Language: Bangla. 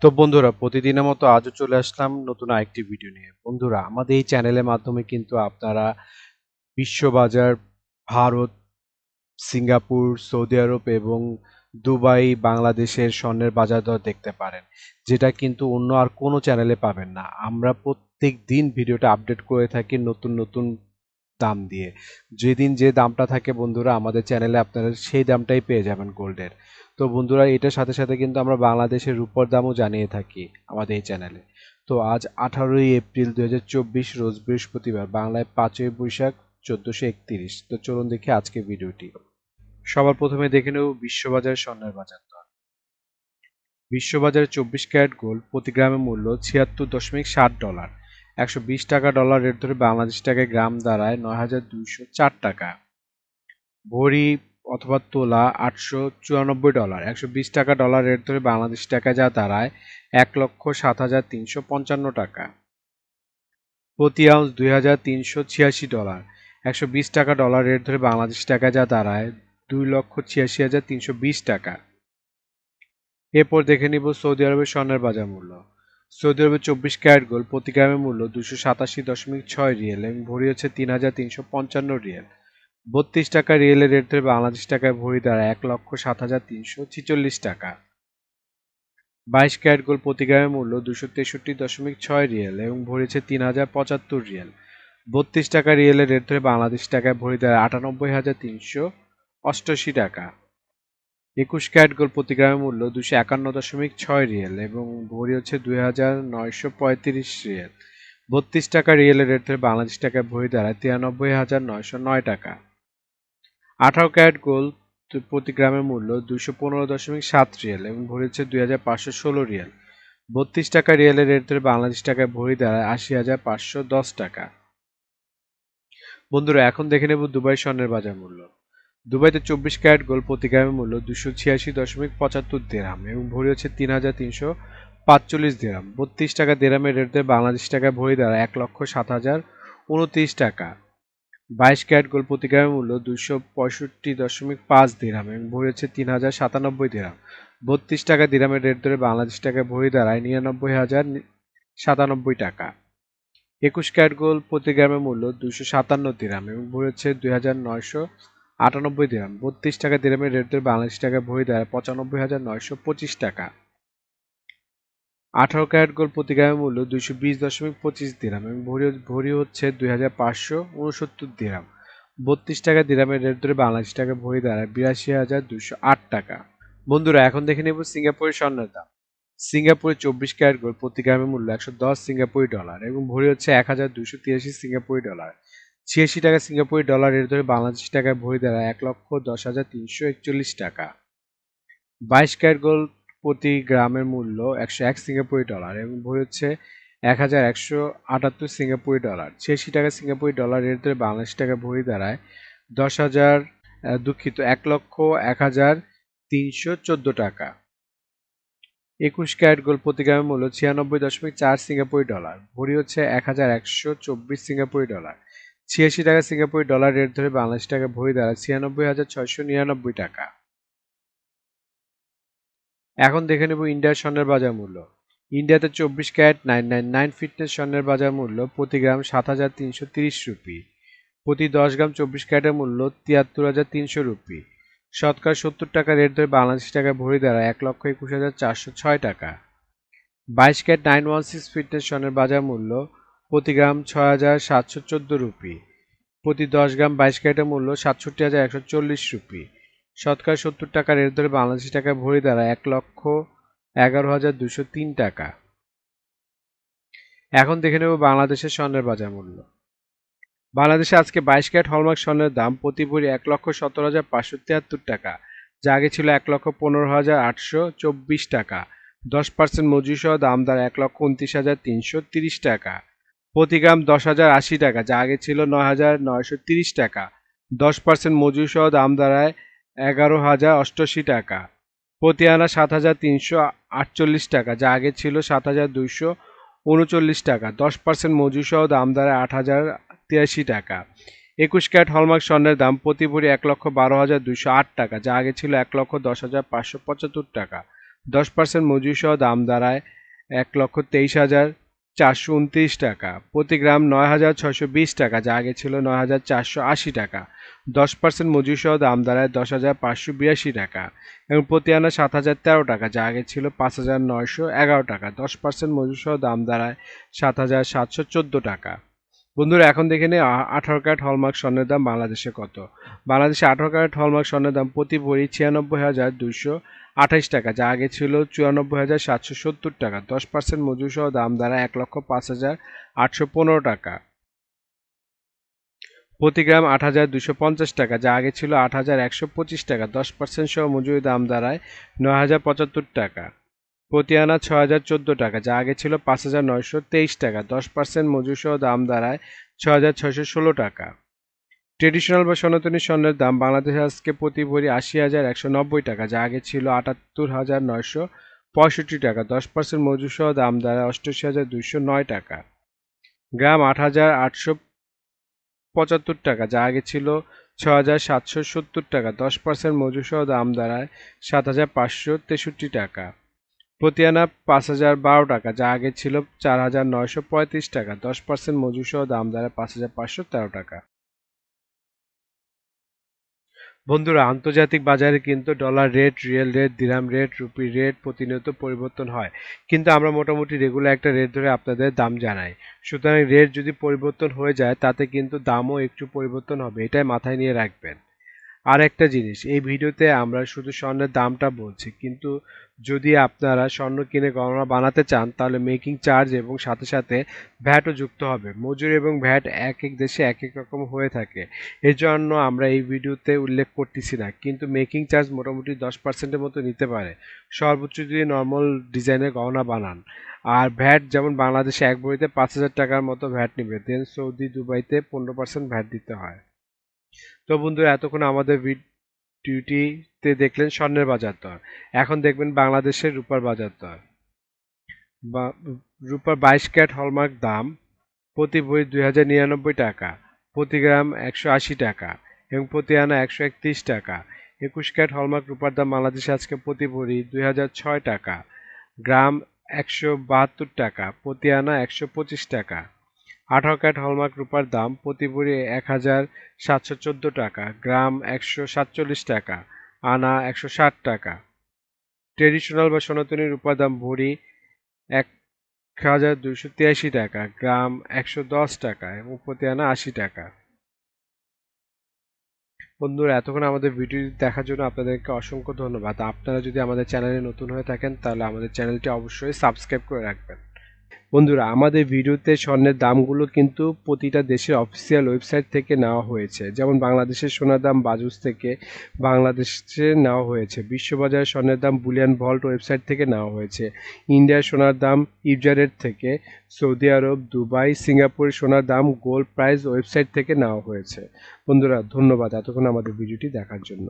তো বন্ধুরা, প্রতিদিনের মতো আজও চলে আসলাম নতুন আরেকটি ভিডিও নিয়ে। বন্ধুরা, আমাদের এই চ্যানেলের মাধ্যমে কিন্তু আপনারা বিশ্ববাজার, ভারত, সিঙ্গাপুর, সৌদি আরব এবং দুবাই, বাংলাদেশের স্বর্ণের বাজার দর দেখতে পারেন, যেটা কিন্তু অন্য আর কোনো চ্যানেলে পাবেন না। আমরা প্রত্যেক দিন ভিডিওটা আপডেট করে থাকি নতুন নতুন দাম দিয়ে। যেদিন যে দামটা থাকে বন্ধুরা, আমাদের চ্যানেলে আপনারা সেই দামটাই পেয়ে যাবেন গোল্ডের। তো বন্ধুরা, এটার সাথে সাথে কিন্তু আমরা বাংলাদেশের রূপোর দামও জানিয়ে থাকি আমাদের এই চ্যানেলে। তো আজ 18 এপ্রিল 2024, রোজ বৃহস্পতিবার, বাংলায় 5ই বৈশাখ 1431। তো চলুন দেখি আজকের ভিডিওটি। সবার প্রথমে দেখে নেব বিশ্ববাজারের স্বর্ণের বাজার দর। বিশ্ববাজারে 24 ক্যারেট গোল্ড প্রতি গ্রামের মূল্য $76.60। 120 টাকা ডলার রেট ধরে বাংলাদেশ টাকায় গ্রাম দাঁড়ায় 9,204 টাকা। ভরি অথবা তোলা $894। 120 টাকা ডলার রেট ধরে বাংলাদেশ টাকায় যা দাঁড়ায় 1,07,355 টাকা। প্রতি আউন্স $2,386। 120 টাকা ডলার রেট ধরে বাংলাদেশ টাকায় যা দাঁড়ায় 2,86,320 টাকা। এরপর দেখে নিব সৌদি আরবের স্বর্ণের বাজার মূল্য। সৌদি আরবের 24 ক্যারেট গোল্ড প্রতি গ্রামের মূল্য 287.6 রিয়েল এবং ভরি হচ্ছে 3,355 রিয়েল। 32 টাকা রিয়েলের রেট ধরে বাংলাদেশ টাকায় ভরি দাঁড়ায় 1,07,346 টাকা। 22 ক্যারেট গোল্ড প্রতি গ্রামের মূল্য 263.6 রিয়েল এবং ভরি হচ্ছে 3,075 রিয়েল। 32 টাকা রিয়েলের রেট ধরে বাংলাদেশ টাকায় ভরি দাঁড়ায় 98,388 টাকা। 21 ক্যারেট গোল্ড প্রতি গ্রামের মূল্য 251.6 রিয়েল এবং ভরি হচ্ছে 2,935 রিয়েল। 32 টাকা রিয়েলের রেট ধরে বাংলাদেশ টাকায় ভরি দাঁড়ায় 93,909 টাকা। 18 ক্যারেট গোল্ড প্রতি গ্রামের মূল্য 215.7 রিয়েল এবং ভরি হচ্ছে 2,516 রিয়েল। 32 টাকা রিয়েলের রেট ধরে বাংলাদেশ টাকায় ভরি দাঁড়ায় 80,510 টাকা। বন্ধুরা, এখন দেখে নেব দুবাই স্বর্ণের বাজার মূল্য। দুবাইতে 24 ক্যারেট গোল্ড প্রতি গ্রামের মূল্য 286.75 দিরহাম এবং ভরি হচ্ছে 3,345 দিরহাম। 32 টাকা দিরহামের রেট ধরে বাংলাদেশ টাকায় ভরি দাঁড়ায় 1,07,029 টাকা। 22 ক্যারেট গোল্ড প্রতি গ্রামের মূল্য 265.5 দিরহাম এবং ভরি হচ্ছে 3,097 দিরহাম। 32 টাকা দিরহামের রেট ধরে বাংলাদেশ টাকায় ভরি দাঁড়ায় 99,097 টাকা। 21 ক্যারেট গোল্ড প্রতি গ্রামের মূল্য 257 দিরহাম এবং ভরি হচ্ছে 2,998 দিরহাম। 32 টাকা দিরহামের রেট ধরে বাংলাদেশ টাকায় ভরি দাঁড়ায় 95,925 টাকা। 18 ক্যারেট গোল্ড প্রতি গ্রামের মূল্য 220.25 দিরহাম এবং ভরি হচ্ছে 2,569 দিরহাম। 32 টাকা দিরহামের রেট ধরে বাংলাদেশ টাকায় ভরি দাঁড়ায় 82,208 টাকা। বন্ধুরা, এখন দেখে নেব সিঙ্গাপুরের স্বর্ণের দাম। সিঙ্গাপুরে 24 ক্যারেট গোল্ড প্রতি গ্রামের মূল্য 110 সিঙ্গাপুরি ডলার এবং ভরি হচ্ছে 1,283 সিঙ্গাপুরি ডলার। 86 টাকা সিঙ্গাপুরি ডলার রেট ধরে বাংলাদেশ টাকায় ভরি দাঁড়ায় 1,10,341 টাকা। 22 ক্যারেট গোল্ড প্রতি গ্রামের মূল্য 101 সিঙ্গাপুরি ডলার এবং ভরি হচ্ছে 1,178 সিঙ্গাপুরি ডলার। 86 টাকা সিঙ্গাপুরি ডলার রেট ধরে বাংলাদেশ টাকায় ভরি দাঁড়ায় 1,0314 টাকা। 21 ক্যারেট গোল্ড প্রতি গ্রামের মূল্য 96.4 সিঙ্গাপুরি ডলার, ভরি হচ্ছে 1,124 সিঙ্গাপুরি ডলার। 86 টাকা সিঙ্গাপুরি ডলার রেট ধরে বাংলাদেশ টাকা ভরি দাঁড়ায় 96,699 টাকা। এখন দেখে নেব ইন্ডিয়ার স্বর্ণের বাজার মূল্য। ইন্ডিয়াতে 24 ক্যারেট 999 ফিটনেস স্বর্ণের বাজার মূল্য প্রতি গ্রাম 7,330 রুপি। প্রতি 10 গ্রাম 24 ক্যারেটের মূল্য 73,300 রুপি। শতকরা 70 টাকা রেট ধরে বাংলাদেশ টাকা ভরি দাঁড়ায় 1,21,406 টাকা। 22 ক্যারেট 916 ফিটনেস স্বর্ণের বাজার মূল্য প্রতি গ্রাম 6,714 রুপি। প্রতি 10 গ্রাম 22 ক্যারেটের মূল্য 67,140 রুপি। শতকরা 70 টাকা রেট ধরে বাংলাদেশ টাকা ভরি দাঁড়ায় 1,11,203 টাকা। এখন দেখে নেব বাংলাদেশের স্বর্ণের বাজার মূল্য। বাংলাদেশে আজকে 22 ক্যারেট হলমার্ক স্বর্ণের দাম প্রতি ভরি 1,17,573 টাকা, যা আগে ছিল 1,15,824 টাকা। 10% মজুরি সহ দাম দাঁড়ায় 1,29,330 টাকা। প্রতি গ্রাম 10,080 টাকা, যা আগে ছিল 9,930 টাকা। 10% মজুরি সহ দাম দাঁড়ায় 11,088 টাকা। প্রতি আনা 7,348 টাকা, যা আগে ছিল 7,239 টাকা। 10% মজুরি সহ দাম দাঁড়ায় 8,083 টাকা। 21 ক্যারেট হলমার্ক স্বর্ণের দাম প্রতি ভরি 1,12,208 টাকা, যা আগে ছিল 1,10,575 টাকা। 10% মজুরি সহ দাম দাঁড়ায় 1,23,429 টাকা। প্রতি গ্রাম 9,620 টাকা, যা আগে ছিল 9,480 টাকা। 10% মজুরি সহ দাম দাঁড়ায় 10,582 টাকা এবং প্রতি আনা 7,013 টাকা, যা আগে ছিল 5,911 টাকা। 10% মজুরি সহ দাম দাঁড়ায় 7,714 টাকা। বন্ধুরা, এখন দেখে নিই 18 ক্যারেট হলমার্ক স্বর্ণের দাম বাংলাদেশে কত। বাংলাদেশে 18 ক্যারেট হলমার্ক স্বর্ণের দাম প্রতি ভরি 96,228 টাকা, যা আগে ছিল 94,770 টাকা। 10% মজুরি সহ দাম দাঁড়ায় 1,05,815 টাকা। প্রতি গ্রাম 8,250 টাকা, যা আগে ছিল 8,125 টাকা। 10% সহ মজুরি দাম দাঁড়ায় 9,075 টাকা। প্রতি আনা 6,014 টাকা, যা আগে ছিল 5,923 টাকা। 10% মজুরি সহ দাম দাঁড়ায় 6,616 টাকা। ট্রেডিশনাল বা সনাতনী স্বর্ণের দাম বাংলাদেশে আজকে প্রতি ভরি 80,190 টাকা, যা আগে ছিল 78,965 টাকা। 10% মজুরি সহ দাম দাঁড়ায় 88,209 টাকা। গ্রাম 8,875 টাকা, যা আগে ছিল 6,770 টাকা। 10% মজুরি সহ দাম দাঁড়ায় 7,563 টাকা। প্রতি আনা 5,012 টাকা, যা আগে ছিল 4,935 টাকা। 10% মজুরি সহ দাম দাঁড়ায় 5,513 টাকা। বন্ধুরা, আন্তর্জাতিক বাজারে কিন্তু ডলার রেট, রিয়েল রেট, দিরহাম রেট, রুপি রেট প্রতিনিয়ত পরিবর্তন হয়, কিন্তু আমরা মোটামুটি রেগুলার একটা রেট ধরে আপনাদের দাম জানাই। সুতরাং রেট যদি পরিবর্তন হয়ে যায় তাতে কিন্তু দামও একটু পরিবর্তন হবে, এটাই মাথায় নিয়ে রাখবেন। আর একটা জিনিস, এই ভিডিওতে আমরা শুধু স্বর্ণের দামটা বলছি, কিন্তু যদি আপনারা স্বর্ণ কিনে গহনা বানাতে চান তাহলে মেকিং চার্জ এবং সাথে সাথে ভ্যাটও যুক্ত হবে। মজুরি এবং ভ্যাট এক এক দেশে এক এক রকম হয়ে থাকে, এর জন্য আমরা এই ভিডিওতে উল্লেখ করতেছি না, কিন্তু মেকিং চার্জ মোটামুটি 10%-এর মতো নিতে পারে সর্বোচ্চ যদি নর্মাল ডিজাইনের গহনা বানান। আর ভ্যাট যেমন বাংলাদেশে এক ভরিতে 5,000 টাকার মতো ভ্যাট নেবে, দেন সৌদি দুবাইতে 15% ভ্যাট দিতে হয়। তো বন্ধুরা, এতক্ষণ আমাদের ভিডিওটিতে দেখলেন স্বর্ণের বাজার দর। এখন দেখবেন বাংলাদেশের রূপার বাজার দর। রূপার 22 ক্যারেট হলমার্ক দাম প্রতি ভরি 2,099 টাকা, প্রতি গ্রাম 180 টাকা এবং প্রতি আনা 131 টাকা। 21 ক্যারেট হলমার্ক রূপার দাম বাংলাদেশে আজকে প্রতি ভরি 2,006 টাকা, গ্রাম 172 টাকা, প্রতি আনা 125 টাকা। 18 ক্যারেট হলমার্ক রূপার দাম প্রতি ভরি 1,714 টাকা, গ্রাম 147 টাকা, আনা 160 টাকা। ট্রেডিশনাল বা সনাতনী রূপার দাম ভরি 1,283 টাকা, গ্রাম 110 টাকা এবং প্রতি আনা 80 টাকা। বন্ধুরা, এতক্ষণ আমাদের ভিডিও দেখার জন্য আপনাদেরকে অসংখ্য ধন্যবাদ। আপনারা যদি আমাদের চ্যানেলে নতুন হয়ে থাকেন তাহলে আমাদের চ্যানেলটি অবশ্যই সাবস্ক্রাইব করে রাখবেন। বন্ধুরা, আমাদের ভিডিওতে স্বর্ণের দামগুলো কিন্তু প্রতিটা দেশের অফিসিয়াল ওয়েবসাইট থেকে নেওয়া হয়েছে। যেমন বাংলাদেশের সোনার দাম বাজুস থেকে বাংলাদেশে নেওয়া হয়েছে, বিশ্ববাজার স্বর্ণের দাম বুলিয়ান ভল্ট ওয়েবসাইট থেকে নেওয়া হয়েছে, ইন্ডিয়ার সোনার দাম ইবজারেট থেকে, সৌদি আরব, দুবাই, সিঙ্গাপুরের সোনার দাম গোল্ড প্রাইস ওয়েবসাইট থেকে নেওয়া হয়েছে। বন্ধুরা, ধন্যবাদ এতক্ষণ আমাদের ভিডিওটি দেখার জন্য।